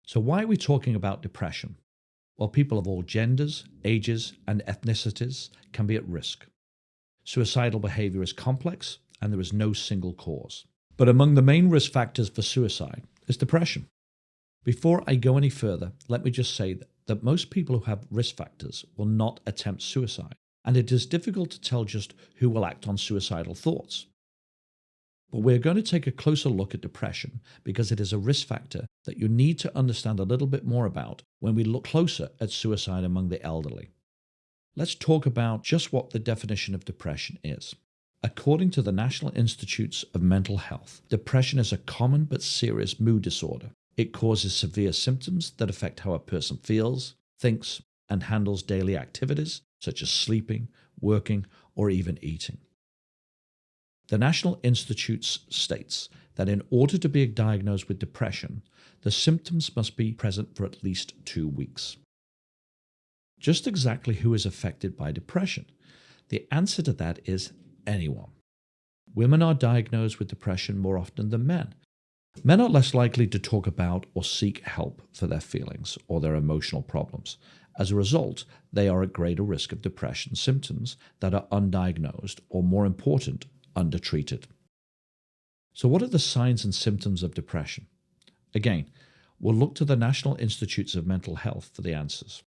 So, why are we talking about depression? Well, people of all genders, ages, and ethnicities can be at risk. Suicidal behavior is complex, and there is no single cause. But among the main risk factors for suicide is depression. Before I go any further, let me just say that most people who have risk factors will not attempt suicide, and it is difficult to tell just who will act on suicidal thoughts. But we're going to take a closer look at depression because it is a risk factor that you need to understand a little bit more about when we look closer at suicide among the elderly. Let's talk about just what the definition of depression is. According to the National Institutes of Mental Health, depression is a common but serious mood disorder. It causes severe symptoms that affect how a person feels, thinks, and handles daily activities such as sleeping, working, or even eating. The National Institutes states that in order to be diagnosed with depression, the symptoms must be present for at least 2 weeks. Just exactly who is affected by depression? The answer to that is anyone. Women are diagnosed with depression more often than men. Men are less likely to talk about or seek help for their feelings or their emotional problems. As a result, they are at greater risk of depression symptoms that are undiagnosed or, more important, undertreated. So what are the signs and symptoms of depression? Again, we'll look to the National Institutes of Mental Health for the answers.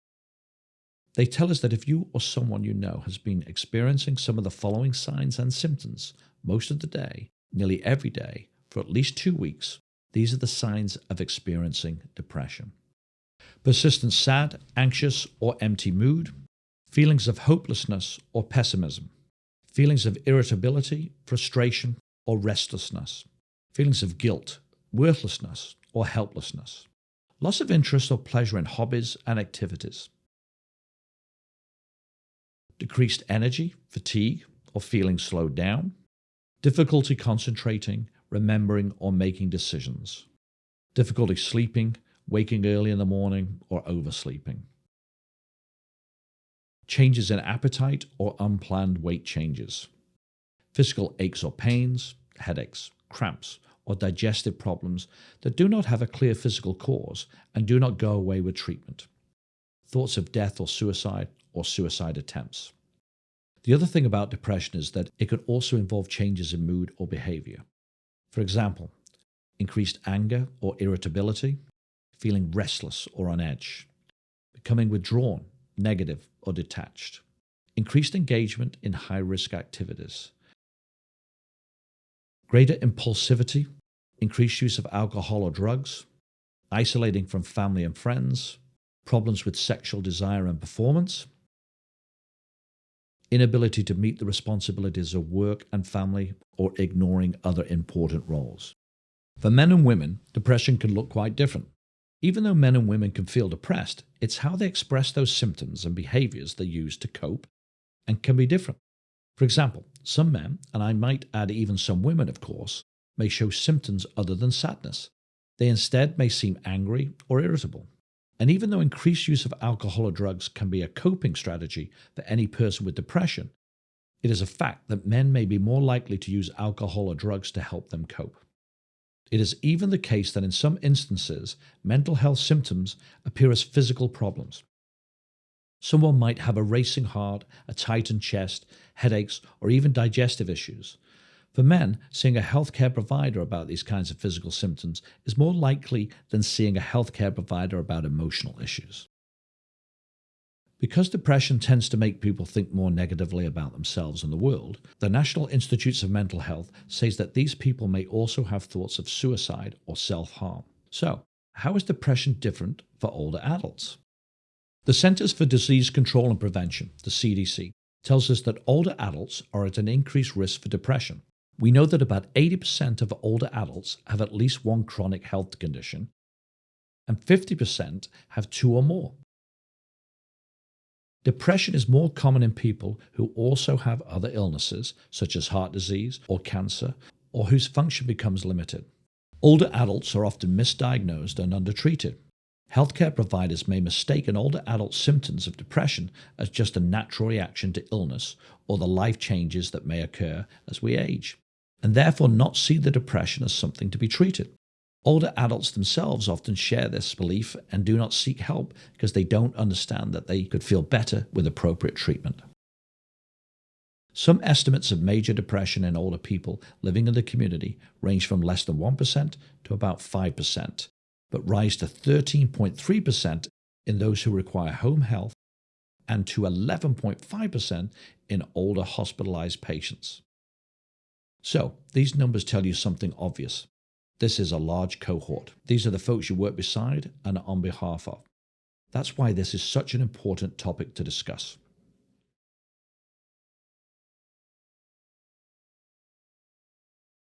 They tell us that if you or someone you know has been experiencing some of the following signs and symptoms most of the day, nearly every day, for at least 2 weeks, these are the signs of experiencing depression. Persistent sad, anxious, or empty mood, feelings of hopelessness or pessimism, feelings of irritability, frustration, or restlessness, feelings of guilt, worthlessness, or helplessness, loss of interest or pleasure in hobbies and activities, decreased energy, fatigue, or feeling slowed down, difficulty concentrating, remembering, or making decisions, difficulty sleeping, waking early in the morning, or oversleeping, changes in appetite or unplanned weight changes, physical aches or pains, headaches, cramps, or digestive problems that do not have a clear physical cause and do not go away with treatment, thoughts of death or suicide attempts. The other thing about depression is that it could also involve changes in mood or behavior. For example, increased anger or irritability, feeling restless or on edge, becoming withdrawn, negative, or detached, increased engagement in high-risk activities, greater impulsivity, increased use of alcohol or drugs, isolating from family and friends, problems with sexual desire and performance, inability to meet the responsibilities of work and family, or ignoring other important roles. For men and women, depression can look quite different. Even though men and women can feel depressed, it's how they express those symptoms and behaviors they use to cope and can be different. For example, some men, and I might add even some women of course, may show symptoms other than sadness. They instead may seem angry or irritable. And even though increased use of alcohol or drugs can be a coping strategy for any person with depression, it is a fact that men may be more likely to use alcohol or drugs to help them cope. It is even the case that in some instances, mental health symptoms appear as physical problems. Someone might have a racing heart, a tightened chest, headaches, or even digestive issues. For men, seeing a healthcare provider about these kinds of physical symptoms is more likely than seeing a healthcare provider about emotional issues. Because depression tends to make people think more negatively about themselves and the world, the National Institutes of Mental Health says that these people may also have thoughts of suicide or self-harm. So, how is depression different for older adults? The Centers for Disease Control and Prevention, the CDC, tells us that older adults are at an increased risk for depression. We know that about 80% of older adults have at least one chronic health condition, and 50% have 2 or more. Depression is more common in people who also have other illnesses, such as heart disease or cancer, or whose function becomes limited. Older adults are often misdiagnosed and undertreated. Healthcare providers may mistake an older adult's symptoms of depression as just a natural reaction to illness or the life changes that may occur as we age, and therefore not see the depression as something to be treated. Older adults themselves often share this belief and do not seek help because they don't understand that they could feel better with appropriate treatment. Some estimates of major depression in older people living in the community range from less than 1% to about 5%, but rise to 13.3% in those who require home health and to 11.5% in older hospitalized patients. So, these numbers tell you something obvious. This is a large cohort. These are the folks you work beside and on behalf of. That's why this is such an important topic to discuss.